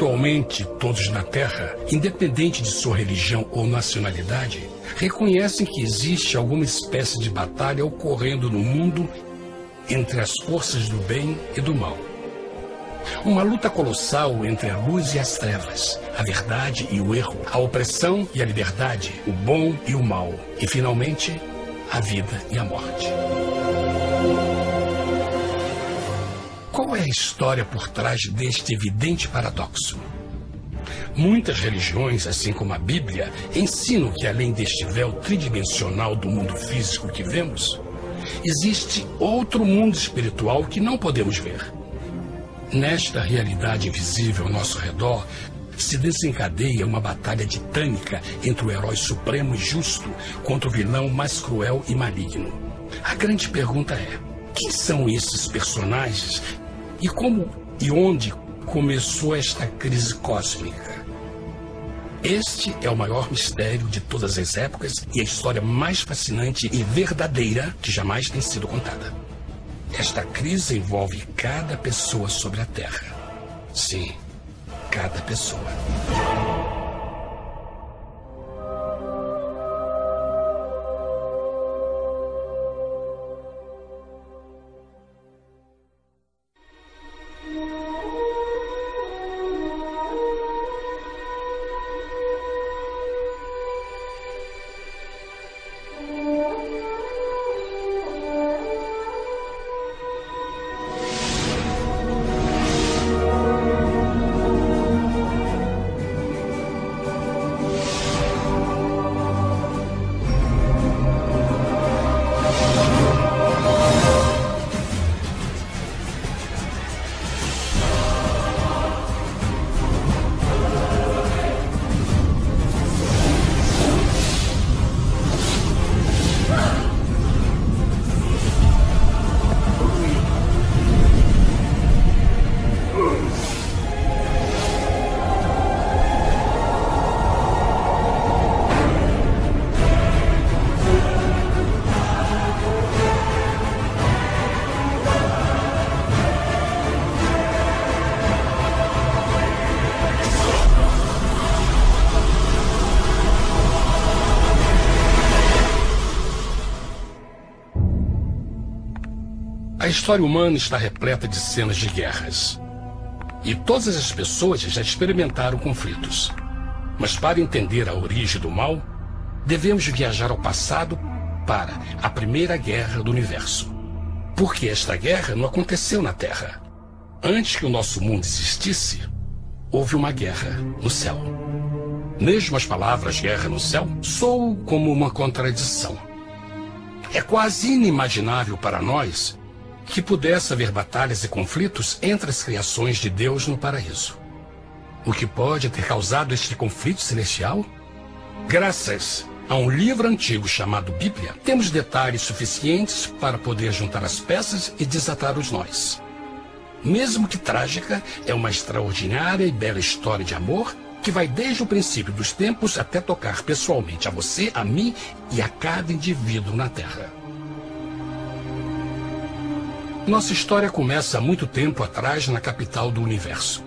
Espiritualmente, todos na Terra, independente de sua religião ou nacionalidade, reconhecem que existe alguma espécie de batalha ocorrendo no mundo entre as forças do bem e do mal. Uma luta colossal entre a luz e as trevas, a verdade e o erro, a opressão e a liberdade, o bom e o mal, e, finalmente, a vida e a morte. Qual é a história por trás deste evidente paradoxo? Muitas religiões, assim como a Bíblia, ensinam que além deste véu tridimensional do mundo físico que vemos, existe outro mundo espiritual que não podemos ver. Nesta realidade invisível ao nosso redor, se desencadeia uma batalha titânica entre o herói supremo e justo contra o vilão mais cruel e maligno. A grande pergunta é: quem são esses personagens e como e onde começou esta crise cósmica? Este é o maior mistério de todas as épocas e a história mais fascinante e verdadeira que jamais tem sido contada. Esta crise envolve cada pessoa sobre a Terra. Sim, cada pessoa. A história humana está repleta de cenas de guerras. E todas as pessoas já experimentaram conflitos. Mas para entender a origem do mal, devemos viajar ao passado para a Primeira Guerra do Universo. Porque esta guerra não aconteceu na Terra. Antes que o nosso mundo existisse, houve uma guerra no céu. Mesmo as palavras guerra no céu soam como uma contradição. É quase inimaginável para nós que pudesse haver batalhas e conflitos entre as criações de Deus no paraíso. O que pode ter causado este conflito celestial? Graças a um livro antigo chamado Bíblia, temos detalhes suficientes para poder juntar as peças e desatar os nós. Mesmo que trágica, é uma extraordinária e bela história de amor que vai desde o princípio dos tempos até tocar pessoalmente a você, a mim e a cada indivíduo na Terra. Nossa história começa há muito tempo atrás na capital do universo.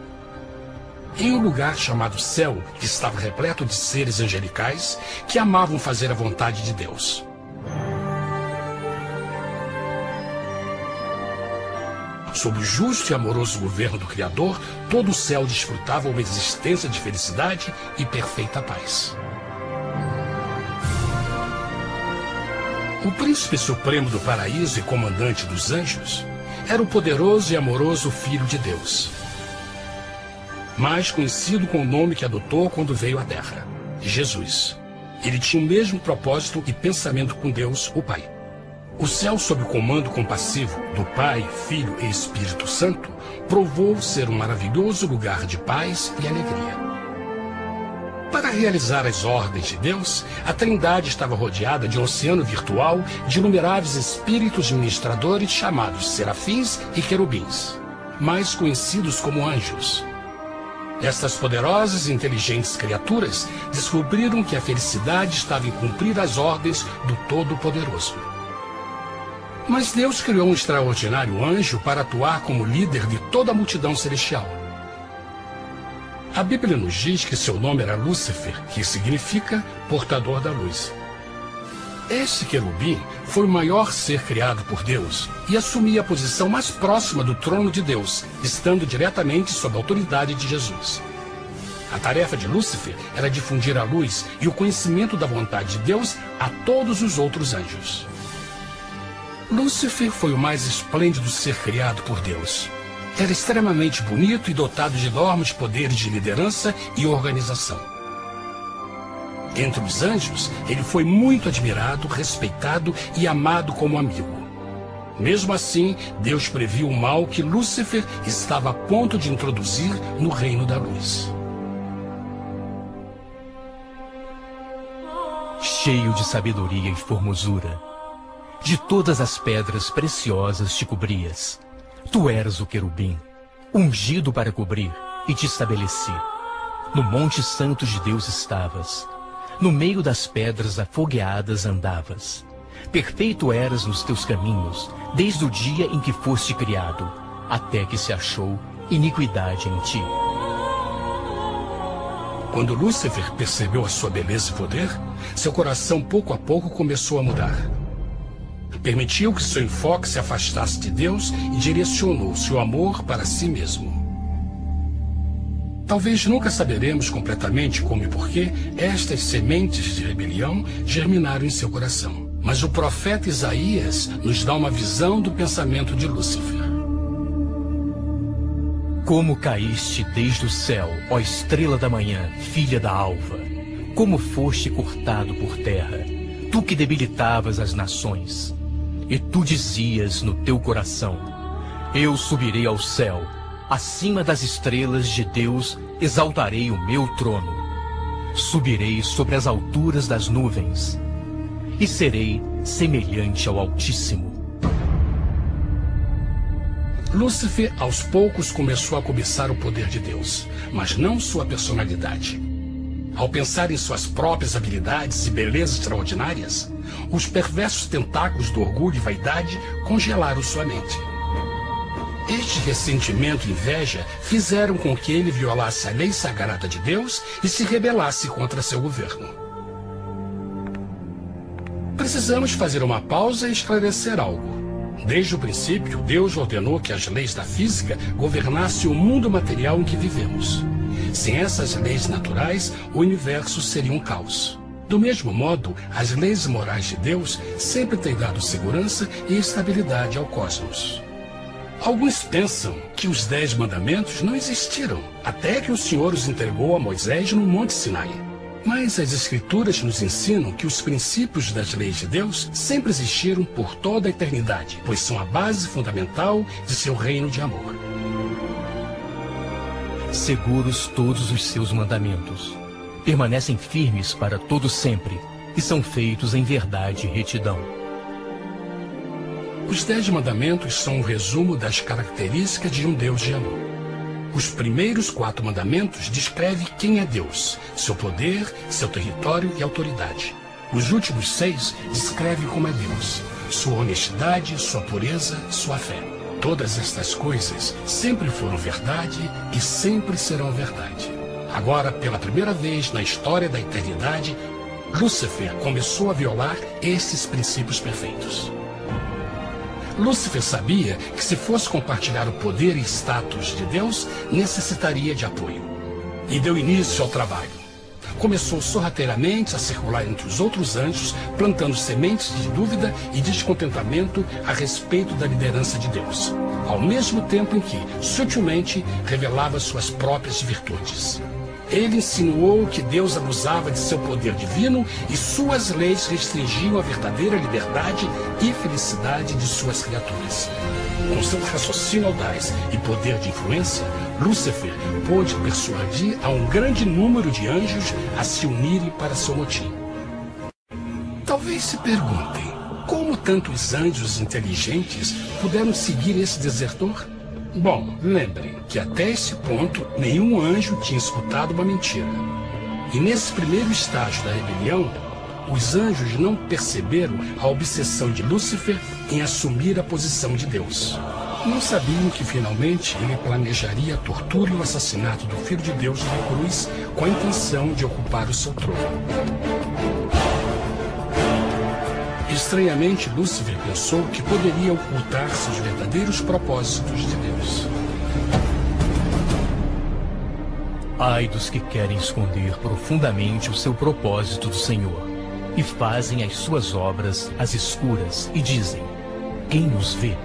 Em um lugar chamado Céu, que estava repleto de seres angelicais que amavam fazer a vontade de Deus. Sob o justo e amoroso governo do Criador, todo o céu desfrutava uma existência de felicidade e perfeita paz. O príncipe supremo do paraíso e comandante dos anjos era o poderoso e amoroso Filho de Deus, mais conhecido com o nome que adotou quando veio à Terra, Jesus. Ele tinha o mesmo propósito e pensamento com Deus, o Pai. O céu, sob o comando compassivo do Pai, Filho e Espírito Santo, provou ser um maravilhoso lugar de paz e alegria. Para realizar as ordens de Deus, a Trindade estava rodeada de um oceano virtual de inumeráveis espíritos ministradores chamados serafins e querubins, mais conhecidos como anjos. Estas poderosas e inteligentes criaturas descobriram que a felicidade estava em cumprir as ordens do Todo-Poderoso. Mas Deus criou um extraordinário anjo para atuar como líder de toda a multidão celestial. A Bíblia nos diz que seu nome era Lúcifer, que significa portador da luz. Este querubim foi o maior ser criado por Deus e assumia a posição mais próxima do trono de Deus, estando diretamente sob a autoridade de Jesus. A tarefa de Lúcifer era difundir a luz e o conhecimento da vontade de Deus a todos os outros anjos. Lúcifer foi o mais esplêndido ser criado por Deus. Era extremamente bonito e dotado de enormes poderes de liderança e organização. Entre os anjos, ele foi muito admirado, respeitado e amado como amigo. Mesmo assim, Deus previu o mal que Lúcifer estava a ponto de introduzir no reino da luz. Cheio de sabedoria e formosura, de todas as pedras preciosas te cobrias. Tu eras o querubim, ungido para cobrir, e te estabeleci. No monte santo de Deus estavas. No meio das pedras afogueadas andavas. Perfeito eras nos teus caminhos, desde o dia em que foste criado, até que se achou iniquidade em ti. Quando Lúcifer percebeu a sua beleza e poder, seu coração pouco a pouco começou a mudar. Permitiu que seu enfoque se afastasse de Deus e direcionou seu amor para si mesmo. Talvez nunca saberemos completamente como e porquê estas sementes de rebelião germinaram em seu coração. Mas o profeta Isaías nos dá uma visão do pensamento de Lúcifer. Como caíste desde o céu, ó estrela da manhã, filha da alva! Como foste cortado por terra, tu que debilitavas as nações! E tu dizias no teu coração: eu subirei ao céu, acima das estrelas de Deus exaltarei o meu trono. Subirei sobre as alturas das nuvens, e serei semelhante ao Altíssimo. Lúcifer, aos poucos, começou a cobiçar o poder de Deus, mas não sua personalidade. Ao pensar em suas próprias habilidades e belezas extraordinárias, os perversos tentáculos do orgulho e vaidade congelaram sua mente. Este ressentimento e inveja fizeram com que ele violasse a lei sagrada de Deus e se rebelasse contra seu governo. Precisamos fazer uma pausa e esclarecer algo. Desde o princípio, Deus ordenou que as leis da física governassem o mundo material em que vivemos. Sem essas leis naturais, o universo seria um caos. Do mesmo modo, as leis morais de Deus sempre têm dado segurança e estabilidade ao cosmos. Alguns pensam que os 10 mandamentos não existiram, até que o Senhor os entregou a Moisés no Monte Sinai. Mas as Escrituras nos ensinam que os princípios das leis de Deus sempre existiram por toda a eternidade, pois são a base fundamental de seu reino de amor. Seguros todos os seus mandamentos, permanecem firmes para todo sempre, e são feitos em verdade e retidão. Os 10 mandamentos são um resumo das características de um Deus de amor. Os primeiros 4 mandamentos descrevem quem é Deus, seu poder, seu território e autoridade. Os últimos 6 descrevem como é Deus, sua honestidade, sua pureza, sua fé. Todas estas coisas sempre foram verdade e sempre serão verdade. Agora, pela primeira vez na história da eternidade, Lúcifer começou a violar esses princípios perfeitos. Lúcifer sabia que se fosse compartilhar o poder e status de Deus, necessitaria de apoio. E deu início ao trabalho. Começou sorrateiramente a circular entre os outros anjos, plantando sementes de dúvida e descontentamento a respeito da liderança de Deus, ao mesmo tempo em que, sutilmente, revelava suas próprias virtudes. Ele insinuou que Deus abusava de seu poder divino e suas leis restringiam a verdadeira liberdade e felicidade de suas criaturas. Com seu raciocínio audaz e poder de influência, Lúcifer pôde persuadir a um grande número de anjos a se unirem para seu motim. Talvez se perguntem, como tantos anjos inteligentes puderam seguir esse desertor? Bom, lembrem que até esse ponto nenhum anjo tinha escutado uma mentira. E nesse primeiro estágio da rebelião, os anjos não perceberam a obsessão de Lúcifer em assumir a posição de Deus. Não sabiam que finalmente ele planejaria a tortura e o assassinato do Filho de Deus na cruz com a intenção de ocupar o seu trono. Estranhamente, Lúcifer pensou que poderia ocultar seus verdadeiros propósitos de Deus. Ai dos que querem esconder profundamente o seu propósito do Senhor e fazem as suas obras às escuras e dizem: quem nos vê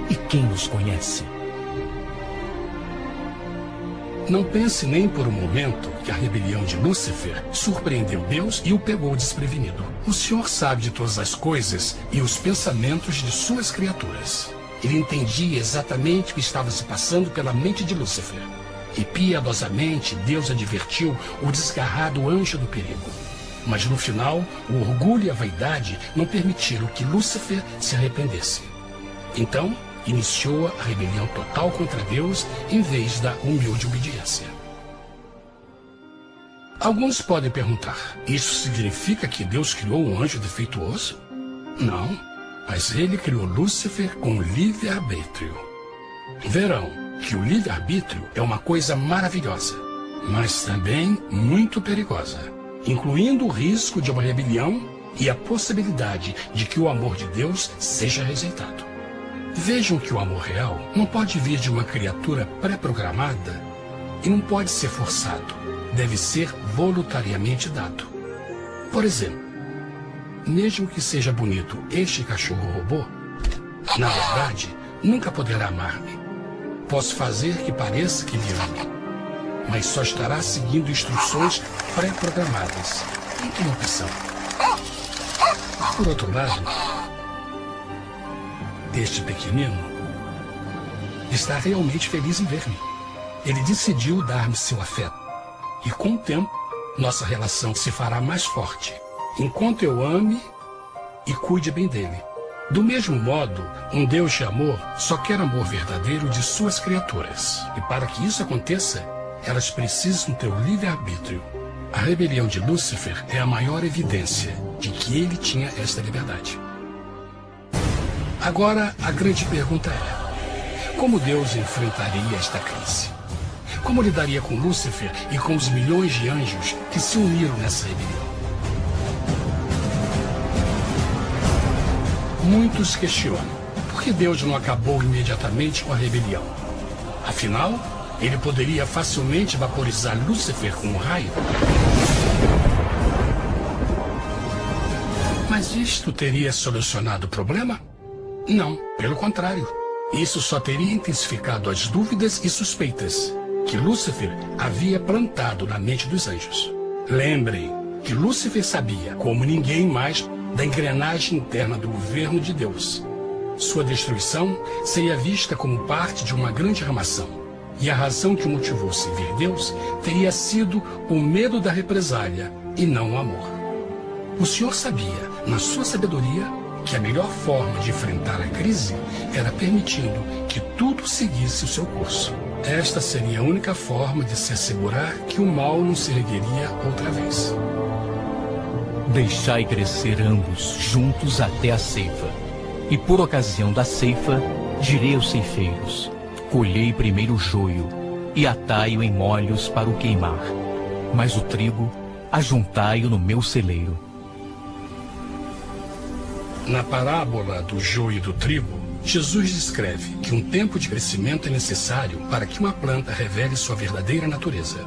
e quem nos conhece? Não pense nem por um momento que a rebelião de Lúcifer surpreendeu Deus e o pegou desprevenido. O Senhor sabe de todas as coisas e os pensamentos de suas criaturas. Ele entendia exatamente o que estava se passando pela mente de Lúcifer. E piedosamente Deus advertiu o desgarrado anjo do perigo. Mas no final, o orgulho e a vaidade não permitiram que Lúcifer se arrependesse. Então, iniciou a rebelião total contra Deus em vez da humilde obediência. Alguns podem perguntar: isso significa que Deus criou um anjo defeituoso? Não, mas ele criou Lúcifer com livre-arbítrio. Verão que o livre-arbítrio é uma coisa maravilhosa, mas também muito perigosa, incluindo o risco de uma rebelião e a possibilidade de que o amor de Deus seja rejeitado. Vejam que o amor real não pode vir de uma criatura pré-programada e não pode ser forçado. Deve ser voluntariamente dado. Por exemplo, mesmo que seja bonito este cachorro robô, na verdade, nunca poderá amar-me. Posso fazer que pareça que me ama, mas só estará seguindo instruções pré-programadas. Não tem opção. Por outro lado, este pequenino está realmente feliz em ver-me. Ele decidiu dar-me seu afeto. E com o tempo, nossa relação se fará mais forte, enquanto eu ame e cuide bem dele. Do mesmo modo, um Deus de amor só quer amor verdadeiro de suas criaturas. E para que isso aconteça, elas precisam ter o livre-arbítrio. A rebelião de Lúcifer é a maior evidência de que ele tinha esta liberdade. Agora, a grande pergunta é: como Deus enfrentaria esta crise? Como lidaria com Lúcifer e com os milhões de anjos que se uniram nessa rebelião? Muitos questionam: por que Deus não acabou imediatamente com a rebelião? Afinal, ele poderia facilmente vaporizar Lúcifer com um raio. Mas isto teria solucionado o problema? Não, pelo contrário. Isso só teria intensificado as dúvidas e suspeitas que Lúcifer havia plantado na mente dos anjos. Lembrem que Lúcifer sabia, como ninguém mais, da engrenagem interna do governo de Deus. Sua destruição seria vista como parte de uma grande armação, e a razão que o motivou a servir Deus teria sido o medo da represália e não o amor. O Senhor sabia, na sua sabedoria, que a melhor forma de enfrentar a crise era permitindo que tudo seguisse o seu curso. Esta seria a única forma de se assegurar que o mal não se ergueria outra vez. Deixai crescer ambos juntos até a ceifa. E por ocasião da ceifa, direi aos ceifeiros: colhei primeiro o joio e atai-o em molhos para o queimar, mas o trigo ajuntai-o no meu celeiro. Na parábola do joio e do trigo, Jesus descreve que um tempo de crescimento é necessário para que uma planta revele sua verdadeira natureza.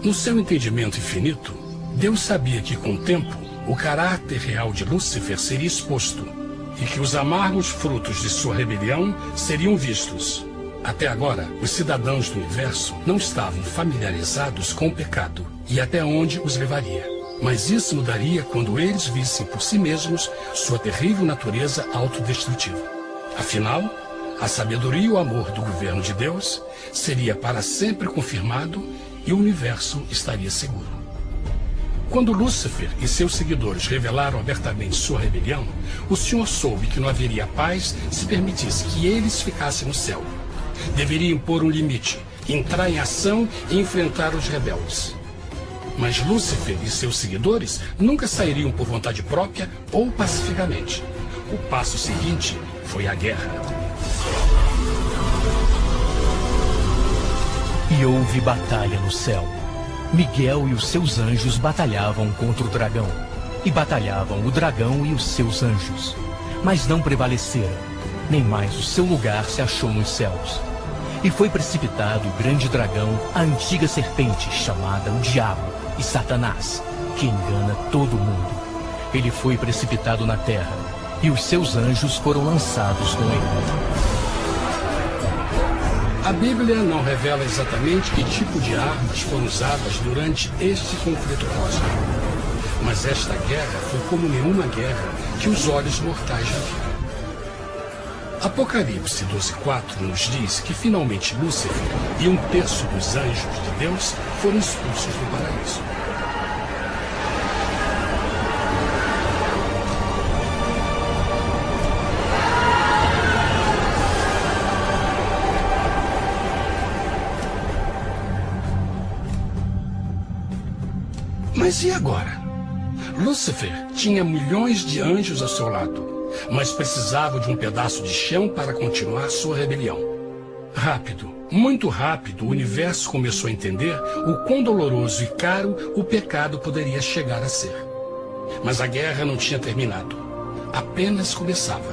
No seu entendimento infinito, Deus sabia que com o tempo, o caráter real de Lúcifer seria exposto e que os amargos frutos de sua rebelião seriam vistos. Até agora, os cidadãos do universo não estavam familiarizados com o pecado e até onde os levaria. Mas isso mudaria quando eles vissem por si mesmos sua terrível natureza autodestrutiva. Afinal, a sabedoria e o amor do governo de Deus seria para sempre confirmado e o universo estaria seguro. Quando Lúcifer e seus seguidores revelaram abertamente sua rebelião, o Senhor soube que não haveria paz se permitisse que eles ficassem no céu. Deveria impor um limite, entrar em ação e enfrentar os rebeldes. Mas Lúcifer e seus seguidores nunca sairiam por vontade própria ou pacificamente. O passo seguinte foi a guerra. E houve batalha no céu. Miguel e os seus anjos batalhavam contra o dragão. E batalhavam o dragão e os seus anjos. Mas não prevaleceram, nem mais o seu lugar se achou nos céus. E foi precipitado o grande dragão, a antiga serpente, chamada o Diabo e Satanás, que engana todo mundo. Ele foi precipitado na terra, e os seus anjos foram lançados com ele. A Bíblia não revela exatamente que tipo de armas foram usadas durante este conflito cósmico. Mas esta guerra foi como nenhuma guerra que os olhos mortais já viram. Apocalipse 12:4 nos diz que finalmente Lúcifer e 1/3 dos anjos de Deus foram expulsos do paraíso. Mas e agora? Lúcifer tinha milhões de anjos ao seu lado, mas precisava de um pedaço de chão para continuar sua rebelião. Rápido, muito rápido, o universo começou a entender o quão doloroso e caro o pecado poderia chegar a ser. Mas a guerra não tinha terminado. Apenas começava.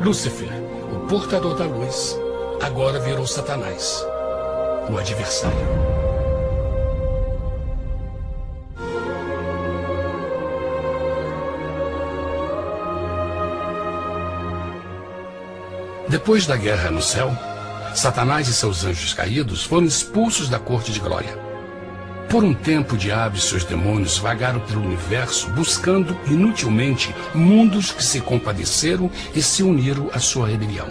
Lúcifer, o portador da luz, agora virou Satanás, o adversário. Depois da guerra no céu, Satanás e seus anjos caídos foram expulsos da corte de glória. Por um tempo, o diabo e seus demônios vagaram pelo universo buscando inutilmente mundos que se compadeceram e se uniram à sua rebelião.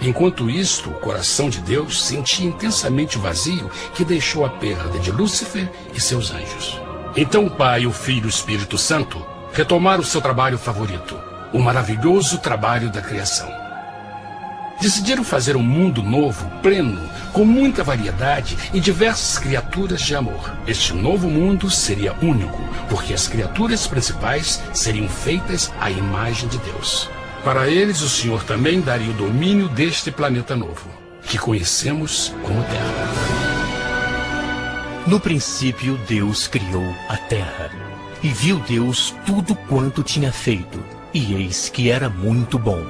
Enquanto isto, o coração de Deus sentia intensamente o vazio que deixou a perda de Lúcifer e seus anjos. Então o Pai, o Filho e o Espírito Santo retomaram o seu trabalho favorito, o maravilhoso trabalho da criação. Decidiram fazer um mundo novo, pleno, com muita variedade e diversas criaturas de amor. Este novo mundo seria único, porque as criaturas principais seriam feitas à imagem de Deus. Para eles, o Senhor também daria o domínio deste planeta novo, que conhecemos como Terra. No princípio, Deus criou a terra. E viu Deus tudo quanto tinha feito, e eis que era muito bom.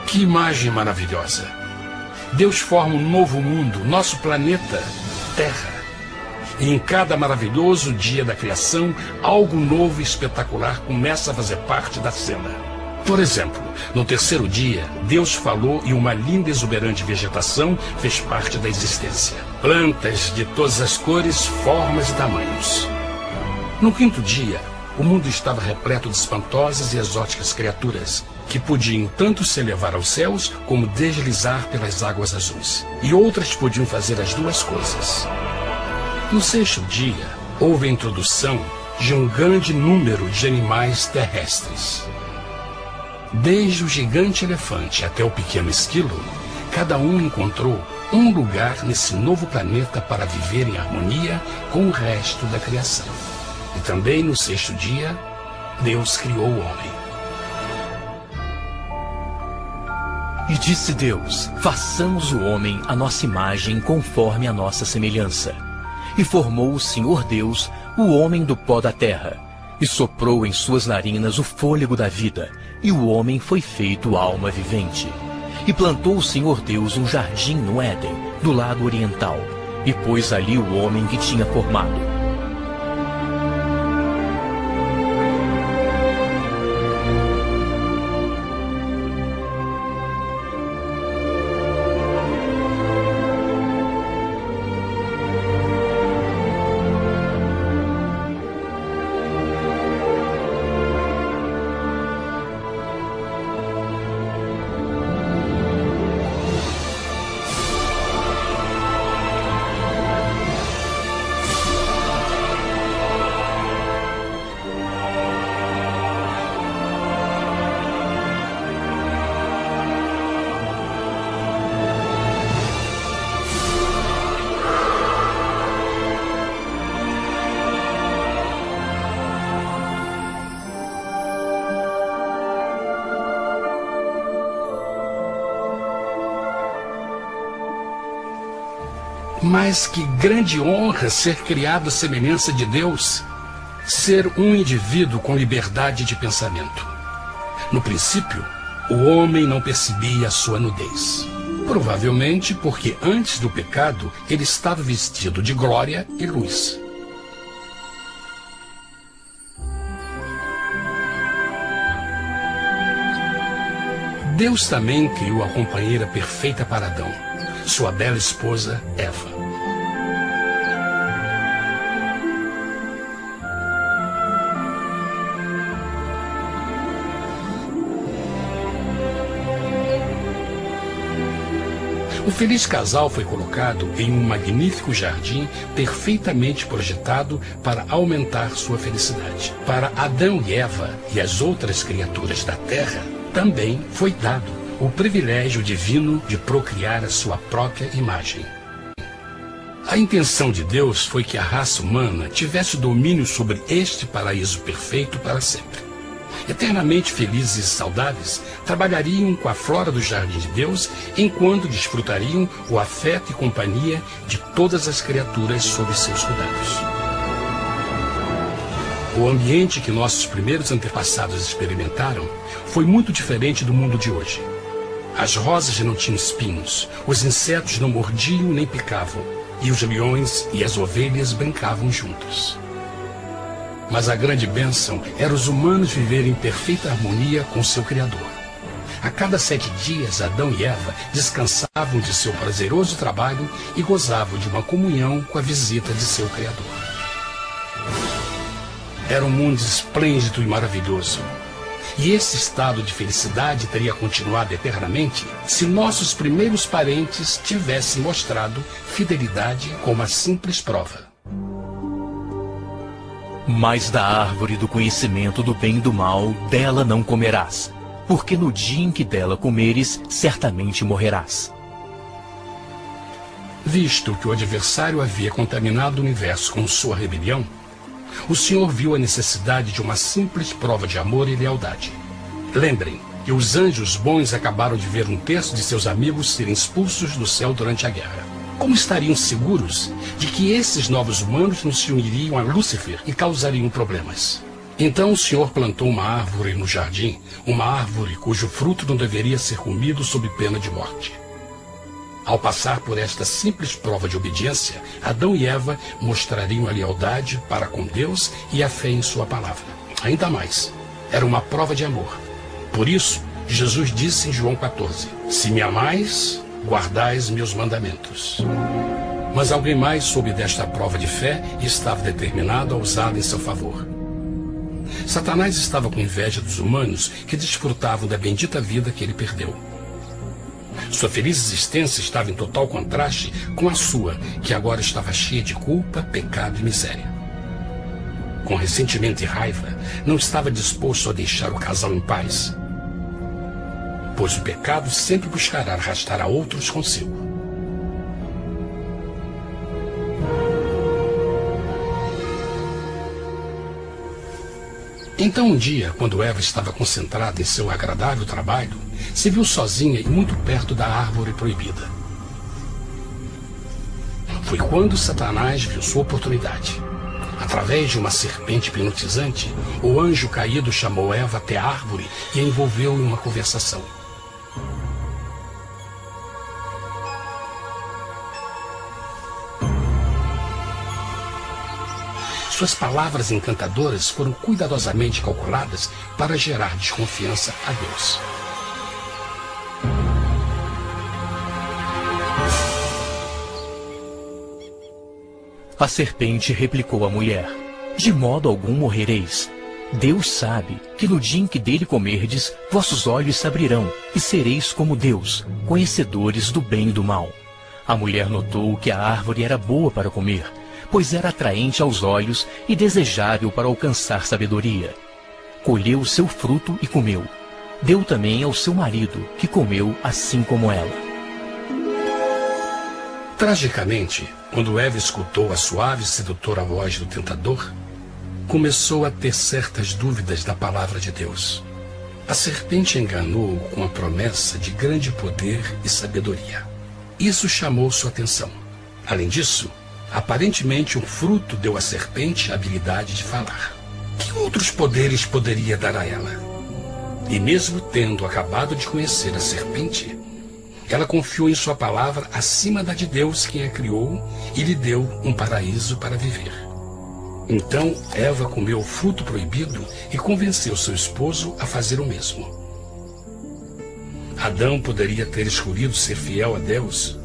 Que imagem maravilhosa! Deus forma um novo mundo, nosso planeta, Terra. E em cada maravilhoso dia da criação, algo novo e espetacular começa a fazer parte da cena. Por exemplo, no terceiro dia, Deus falou e uma linda e exuberante vegetação fez parte da existência. Plantas de todas as cores, formas e tamanhos. No quinto dia, o mundo estava repleto de espantosas e exóticas criaturas, que podiam tanto se elevar aos céus como deslizar pelas águas azuis. E outras podiam fazer as duas coisas. No sexto dia, houve a introdução de um grande número de animais terrestres. Desde o gigante elefante até o pequeno esquilo, cada um encontrou um lugar nesse novo planeta para viver em harmonia com o resto da criação. E também no sexto dia, Deus criou o homem. E disse Deus: façamos o homem à nossa imagem, conforme a nossa semelhança. E formou o Senhor Deus o homem do pó da terra, e soprou em suas narinas o fôlego da vida, e o homem foi feito alma vivente. E plantou o Senhor Deus um jardim no Éden, do lado oriental, e pôs ali o homem que tinha formado. Mas que grande honra ser criado à semelhança de Deus, ser um indivíduo com liberdade de pensamento. No princípio, o homem não percebia a sua nudez. Provavelmente porque antes do pecado ele estava vestido de glória e luz. Deus também criou a companheira perfeita para Adão, sua bela esposa Eva. O feliz casal foi colocado em um magnífico jardim perfeitamente projetado para aumentar sua felicidade. Para Adão e Eva e as outras criaturas da terra, também foi dado o privilégio divino de procriar a sua própria imagem. A intenção de Deus foi que a raça humana tivesse domínio sobre este paraíso perfeito para sempre. Eternamente felizes e saudáveis, trabalhariam com a flora do jardim de Deus, enquanto desfrutariam o afeto e companhia de todas as criaturas sob seus cuidados. O ambiente que nossos primeiros antepassados experimentaram foi muito diferente do mundo de hoje. As rosas não tinham espinhos, os insetos não mordiam nem picavam, e os leões e as ovelhas brincavam juntos. Mas a grande bênção era os humanos viverem em perfeita harmonia com seu Criador. A cada 7 dias, Adão e Eva descansavam de seu prazeroso trabalho e gozavam de uma comunhão com a visita de seu Criador. Era um mundo esplêndido e maravilhoso. E esse estado de felicidade teria continuado eternamente se nossos primeiros parentes tivessem mostrado fidelidade com uma simples prova. Mas da árvore do conhecimento do bem e do mal, dela não comerás, porque no dia em que dela comeres, certamente morrerás. Visto que o adversário havia contaminado o universo com sua rebelião, o Senhor viu a necessidade de uma simples prova de amor e lealdade. Lembrem que os anjos bons acabaram de ver 1/3 de seus amigos serem expulsos do céu durante a guerra. Como estariam seguros de que esses novos humanos não se uniriam a Lúcifer e causariam problemas? Então o Senhor plantou uma árvore no jardim, uma árvore cujo fruto não deveria ser comido sob pena de morte. Ao passar por esta simples prova de obediência, Adão e Eva mostrariam a lealdade para com Deus e a fé em sua palavra. Ainda mais, era uma prova de amor. Por isso, Jesus disse em João 14, se me amais, guardais meus mandamentos. Mas alguém mais soube desta prova de fé e estava determinado a usá-la em seu favor. Satanás estava com inveja dos humanos que desfrutavam da bendita vida que ele perdeu. Sua feliz existência estava em total contraste com a sua, que agora estava cheia de culpa, pecado e miséria. Com ressentimento e raiva, não estava disposto a deixar o casal em paz, pois o pecado sempre buscará arrastar a outros consigo. Então um dia, quando Eva estava concentrada em seu agradável trabalho, se viu sozinha e muito perto da árvore proibida. Foi quando Satanás viu sua oportunidade. Através de uma serpente hipnotizante, o anjo caído chamou Eva até a árvore e a envolveu em uma conversação. Suas palavras encantadoras foram cuidadosamente calculadas para gerar desconfiança a Deus. A serpente replicou à mulher, de modo algum morrereis. Deus sabe que no dia em que dele comerdes, vossos olhos se abrirão, e sereis como Deus, conhecedores do bem e do mal. A mulher notou que a árvore era boa para comer, pois era atraente aos olhos e desejável para alcançar sabedoria. Colheu o seu fruto e comeu. Deu também ao seu marido, que comeu assim como ela. Tragicamente, quando Eva escutou a suave e sedutora voz do tentador, começou a ter certas dúvidas da palavra de Deus. A serpente enganou-o com a promessa de grande poder e sabedoria. Isso chamou sua atenção. Além disso, aparentemente o fruto deu à serpente a habilidade de falar. Que outros poderes poderia dar a ela? E mesmo tendo acabado de conhecer a serpente, ela confiou em sua palavra acima da de Deus, quem a criou, e lhe deu um paraíso para viver. Então Eva comeu o fruto proibido e convenceu seu esposo a fazer o mesmo. Adão poderia ter escolhido ser fiel a Deus,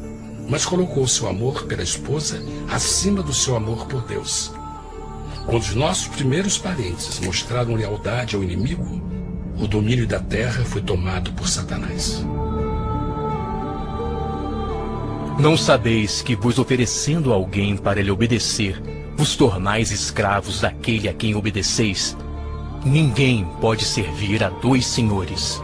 mas colocou seu amor pela esposa acima do seu amor por Deus. Quando os nossos primeiros parentes mostraram lealdade ao inimigo, o domínio da terra foi tomado por Satanás. Não sabeis que, vos oferecendo a alguém para lhe obedecer, vos tornais escravos daquele a quem obedeceis? Ninguém pode servir a dois senhores.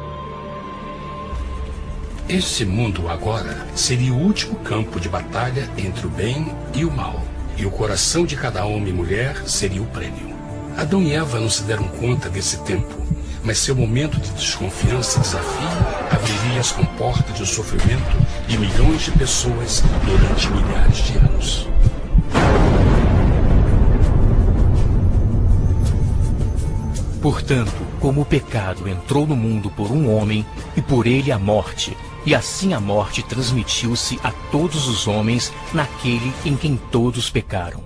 Este mundo agora seria o último campo de batalha entre o bem e o mal, e o coração de cada homem e mulher seria o prêmio. Adão e Eva não se deram conta desse tempo, mas seu momento de desconfiança e desafio abriria as comportas do sofrimento de milhões de pessoas durante milhares de anos. Portanto, como o pecado entrou no mundo por um homem, e por ele a morte, e assim a morte transmitiu-se a todos os homens naquele em quem todos pecaram.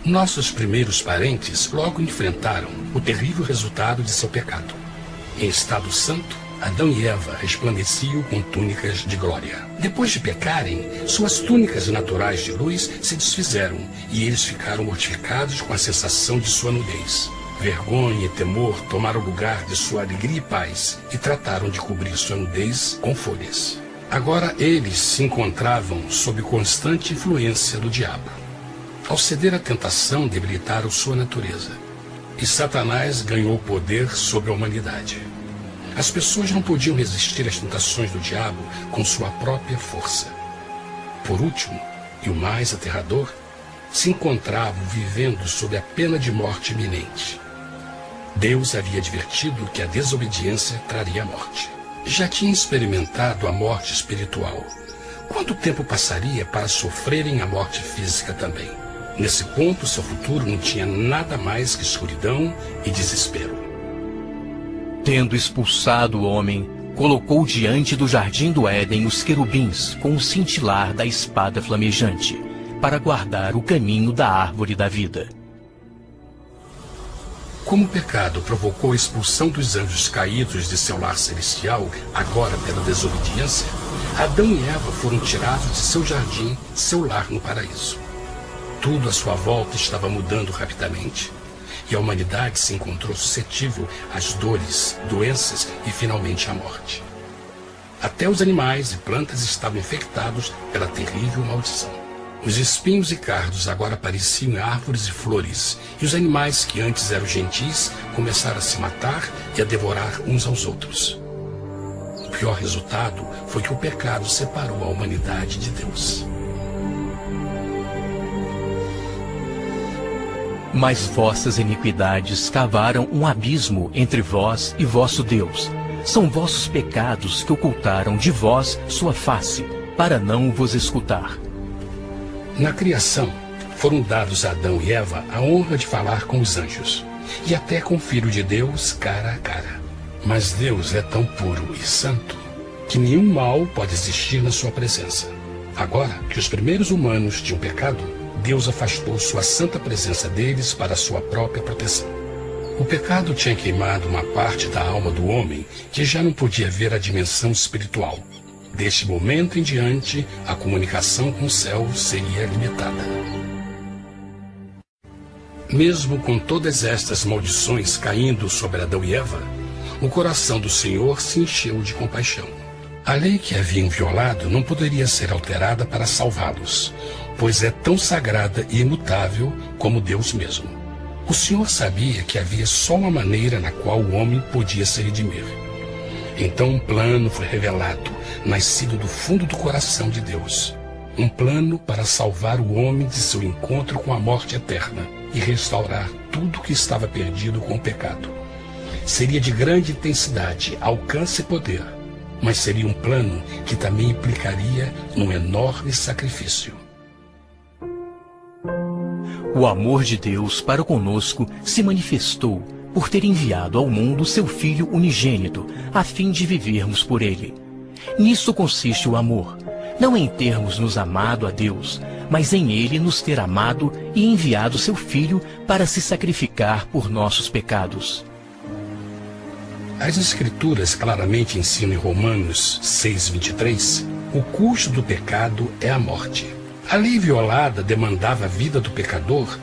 Nossos primeiros parentes logo enfrentaram o terrível resultado de seu pecado. Em estado santo, Adão e Eva resplandeciam com túnicas de glória. Depois de pecarem, suas túnicas naturais de luz se desfizeram e eles ficaram mortificados com a sensação de sua nudez. Vergonha e temor tomaram lugar de sua alegria e paz e trataram de cobrir sua nudez com folhas. Agora eles se encontravam sob constante influência do diabo. Ao ceder à tentação, debilitaram sua natureza, e Satanás ganhou poder sobre a humanidade. As pessoas não podiam resistir às tentações do diabo com sua própria força. Por último, e o mais aterrador, se encontravam vivendo sob a pena de morte iminente. Deus havia advertido que a desobediência traria a morte. Já tinha experimentado a morte espiritual. Quanto tempo passaria para sofrerem a morte física também? Nesse ponto, seu futuro não tinha nada mais que escuridão e desespero. Tendo expulsado o homem, colocou diante do jardim do Éden os querubins com o cintilar da espada flamejante, para guardar o caminho da árvore da vida. Como o pecado provocou a expulsão dos anjos caídos de seu lar celestial, agora pela desobediência, Adão e Eva foram tirados de seu jardim, seu lar no paraíso. Tudo à sua volta estava mudando rapidamente, e a humanidade se encontrou suscetível às dores, doenças e finalmente à morte. Até os animais e plantas estavam infectados pela terrível maldição. Os espinhos e cardos agora pareciam árvores e flores, e os animais que antes eram gentis começaram a se matar e a devorar uns aos outros. O pior resultado foi que o pecado separou a humanidade de Deus. Mas vossas iniquidades cavaram um abismo entre vós e vosso Deus. São vossos pecados que ocultaram de vós sua face, para não vos escutar. Na criação, foram dados a Adão e Eva a honra de falar com os anjos, e até com o Filho de Deus cara a cara. Mas Deus é tão puro e santo que nenhum mal pode existir na sua presença. Agora que os primeiros humanos tinham pecado, Deus afastou sua santa presença deles para sua própria proteção. O pecado tinha queimado uma parte da alma do homem que já não podia ver a dimensão espiritual. Deste momento em diante, a comunicação com o céu seria limitada. Mesmo com todas estas maldições caindo sobre Adão e Eva, o coração do Senhor se encheu de compaixão. A lei que haviam violado não poderia ser alterada para salvá-los, pois é tão sagrada e imutável como Deus mesmo. O Senhor sabia que havia só uma maneira na qual o homem podia se redimir. Então um plano foi revelado, nascido do fundo do coração de Deus. Um plano para salvar o homem de seu encontro com a morte eterna e restaurar tudo que estava perdido com o pecado. Seria de grande intensidade, alcance e poder. mas seria um plano que também implicaria num enorme sacrifício. O amor de Deus para conosco se manifestou por ter enviado ao mundo seu Filho unigênito, a fim de vivermos por ele. Nisso consiste o amor, não em termos nos amado a Deus, mas em ele nos ter amado e enviado seu Filho para se sacrificar por nossos pecados. As Escrituras claramente ensinam em Romanos 6:23, o custo do pecado é a morte. A lei violada demandava a vida do pecador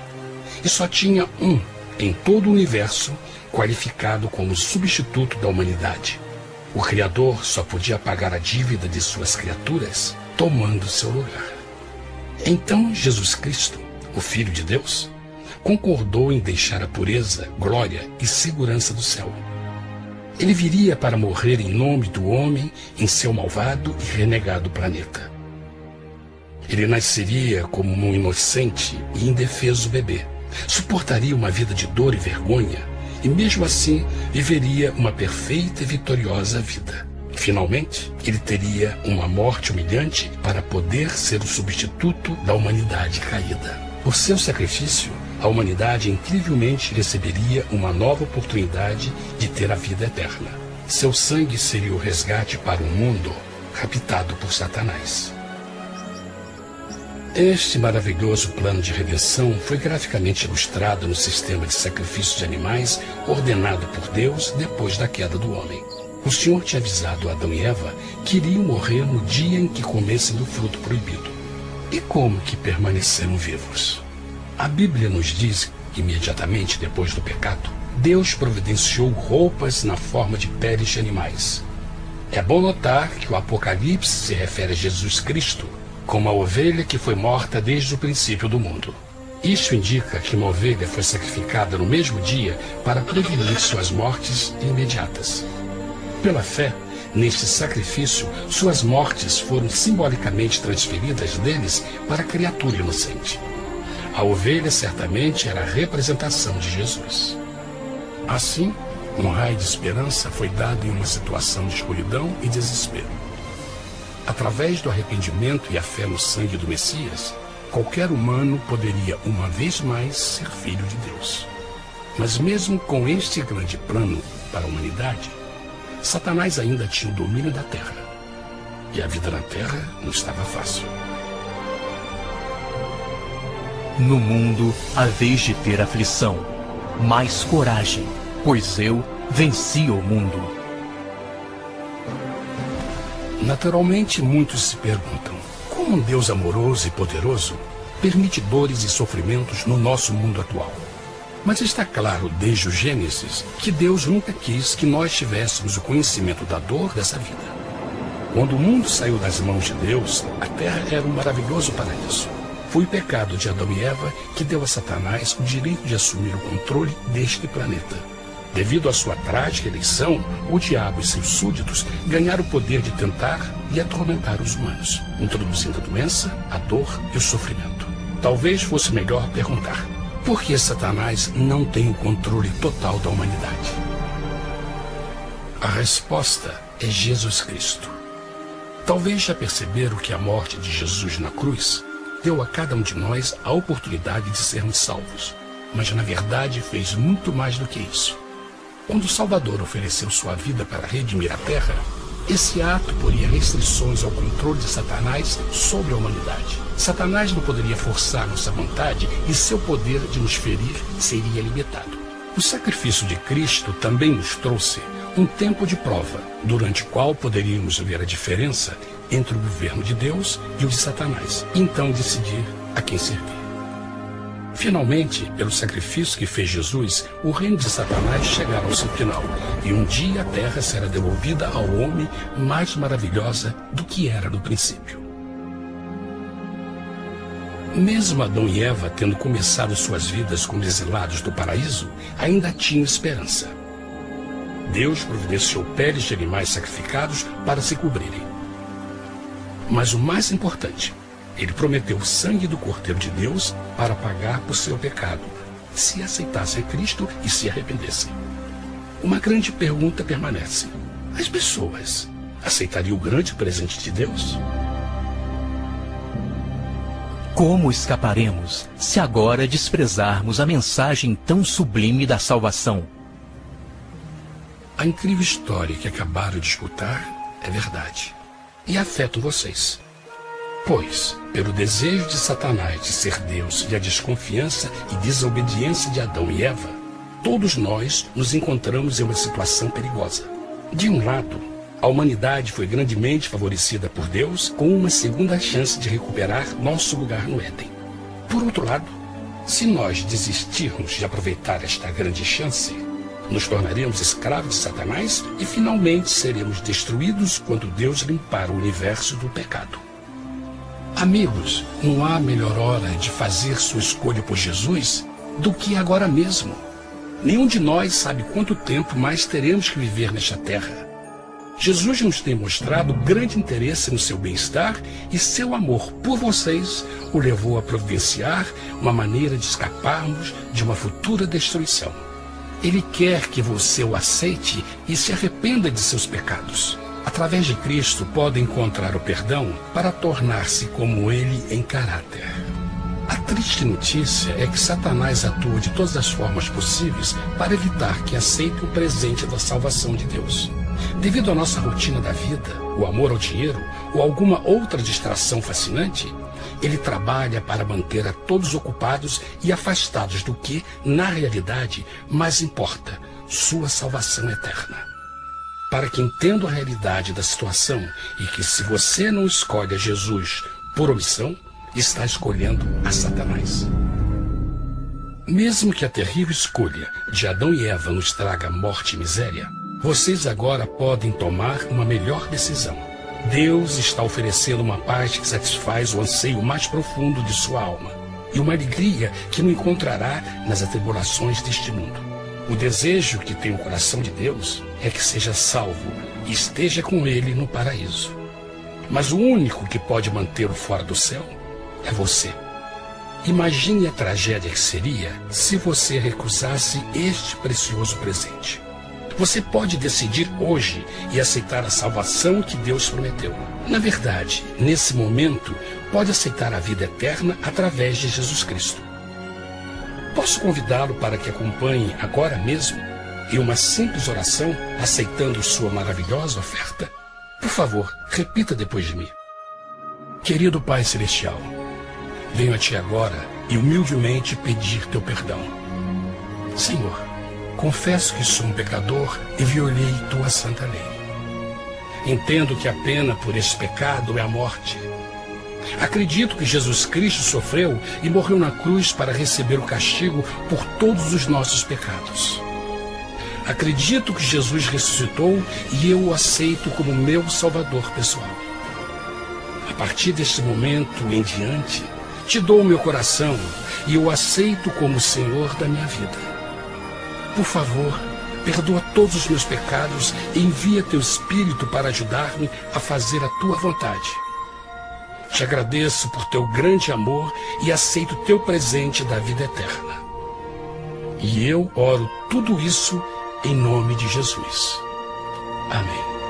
e só tinha um em todo o universo qualificado como substituto da humanidade. O Criador só podia pagar a dívida de suas criaturas tomando seu lugar. Então Jesus Cristo, o Filho de Deus, concordou em deixar a pureza, glória e segurança do céu. Ele viria para morrer em nome do homem em seu malvado e renegado planeta. Ele nasceria como um inocente e indefeso bebê, suportaria uma vida de dor e vergonha e mesmo assim viveria uma perfeita e vitoriosa vida. Finalmente, ele teria uma morte humilhante para poder ser o substituto da humanidade caída. Por seu sacrifício, a humanidade incrivelmente receberia uma nova oportunidade de ter a vida eterna. Seu sangue seria o resgate para um mundo raptado por Satanás. Este maravilhoso plano de redenção foi graficamente ilustrado no sistema de sacrifício de animais ordenado por Deus depois da queda do homem. O Senhor tinha avisado Adão e Eva que iriam morrer no dia em que comessem do fruto proibido. E como que permaneceram vivos? A Bíblia nos diz que imediatamente depois do pecado, Deus providenciou roupas na forma de peles de animais. É bom notar que o Apocalipse se refere a Jesus Cristo como a ovelha que foi morta desde o princípio do mundo. Isso indica que uma ovelha foi sacrificada no mesmo dia para prevenir suas mortes imediatas. Pela fé, neste sacrifício, suas mortes foram simbolicamente transferidas deles para a criatura inocente. A ovelha certamente era a representação de Jesus. Assim, um raio de esperança foi dado em uma situação de escuridão e desespero. Através do arrependimento e a fé no sangue do Messias, qualquer humano poderia uma vez mais ser filho de Deus. Mas mesmo com este grande plano para a humanidade, Satanás ainda tinha o domínio da terra. E a vida na terra não estava fácil. No mundo haveis de ter aflição, mas coragem, pois eu venci o mundo. Naturalmente, muitos se perguntam, como um Deus amoroso e poderoso permite dores e sofrimentos no nosso mundo atual? Mas está claro desde o Gênesis que Deus nunca quis que nós tivéssemos o conhecimento da dor dessa vida. Quando o mundo saiu das mãos de Deus, a terra era um maravilhoso paraíso. Foi o pecado de Adão e Eva que deu a Satanás o direito de assumir o controle deste planeta. Devido à sua trágica eleição, o diabo e seus súditos ganharam o poder de tentar e atormentar os humanos, introduzindo a doença, a dor e o sofrimento. Talvez fosse melhor perguntar: por que Satanás não tem o controle total da humanidade? A resposta é Jesus Cristo. Talvez já perceberam que a morte de Jesus na cruz deu a cada um de nós a oportunidade de sermos salvos, mas na verdade fez muito mais do que isso. Quando o Salvador ofereceu sua vida para redimir a terra, esse ato poria restrições ao controle de Satanás sobre a humanidade. Satanás não poderia forçar nossa vontade e seu poder de nos ferir seria limitado. O sacrifício de Cristo também nos trouxe um tempo de prova, durante o qual poderíamos ver a diferença entre o governo de Deus e o de Satanás, e então decidir a quem servir. Finalmente, pelo sacrifício que fez Jesus, o reino de Satanás chegará ao seu final, e um dia a terra será devolvida ao homem mais maravilhosa do que era no princípio. Mesmo Adão e Eva tendo começado suas vidas como exilados do paraíso, ainda tinham esperança. Deus providenciou peles de animais sacrificados para se cobrirem. Mas o mais importante, ele prometeu o sangue do Cordeiro de Deus para pagar por seu pecado, se aceitassem Cristo e se arrependessem. Uma grande pergunta permanece: as pessoas aceitaria o grande presente de Deus? Como escaparemos se agora desprezarmos a mensagem tão sublime da salvação? A incrível história que acabaram de escutar é verdade e afeta vocês. Pois, pelo desejo de Satanás de ser Deus e a desconfiança e desobediência de Adão e Eva, todos nós nos encontramos em uma situação perigosa. De um lado, a humanidade foi grandemente favorecida por Deus com uma segunda chance de recuperar nosso lugar no Éden. Por outro lado, se nós desistirmos de aproveitar esta grande chance, nos tornaremos escravos de Satanás e finalmente seremos destruídos quando Deus limpar o universo do pecado. Amigos, não há melhor hora de fazer sua escolha por Jesus do que agora mesmo. Nenhum de nós sabe quanto tempo mais teremos que viver nesta terra. Jesus nos tem mostrado grande interesse no seu bem-estar e seu amor por vocês o levou a providenciar uma maneira de escaparmos de uma futura destruição. Ele quer que você o aceite e se arrependa de seus pecados. Através de Cristo, pode encontrar o perdão para tornar-se como Ele em caráter. A triste notícia é que Satanás atua de todas as formas possíveis para evitar que aceite o presente da salvação de Deus. Devido à nossa rotina da vida, o amor ao dinheiro ou alguma outra distração fascinante, ele trabalha para manter a todos ocupados e afastados do que, na realidade, mais importa, sua salvação eterna. Para que entenda a realidade da situação e que se você não escolhe a Jesus por omissão, está escolhendo a Satanás. Mesmo que a terrível escolha de Adão e Eva nos traga morte e miséria, vocês agora podem tomar uma melhor decisão. Deus está oferecendo uma paz que satisfaz o anseio mais profundo de sua alma e uma alegria que não encontrará nas atribulações deste mundo. O desejo que tem o coração de Deus é que seja salvo e esteja com Ele no paraíso. Mas o único que pode mantê-lo fora do céu é você. Imagine a tragédia que seria se você recusasse este precioso presente. Você pode decidir hoje e aceitar a salvação que Deus prometeu. Na verdade, nesse momento, pode aceitar a vida eterna através de Jesus Cristo. Posso convidá-lo para que acompanhe agora mesmo em uma simples oração, aceitando sua maravilhosa oferta? Por favor, repita depois de mim. Querido Pai Celestial, venho a Ti agora e humildemente pedir Teu perdão. Senhor, confesso que sou um pecador e violei Tua santa lei. Entendo que a pena por esse pecado é a morte. Acredito que Jesus Cristo sofreu e morreu na cruz para receber o castigo por todos os nossos pecados. Acredito que Jesus ressuscitou e eu o aceito como meu Salvador pessoal. A partir deste momento em diante, Te dou o meu coração e o aceito como Senhor da minha vida. Por favor, perdoa todos os meus pecados e envia Teu Espírito para ajudar-me a fazer a Tua vontade. Te agradeço por Teu grande amor e aceito Teu presente da vida eterna. E eu oro tudo isso em nome de Jesus. Amém.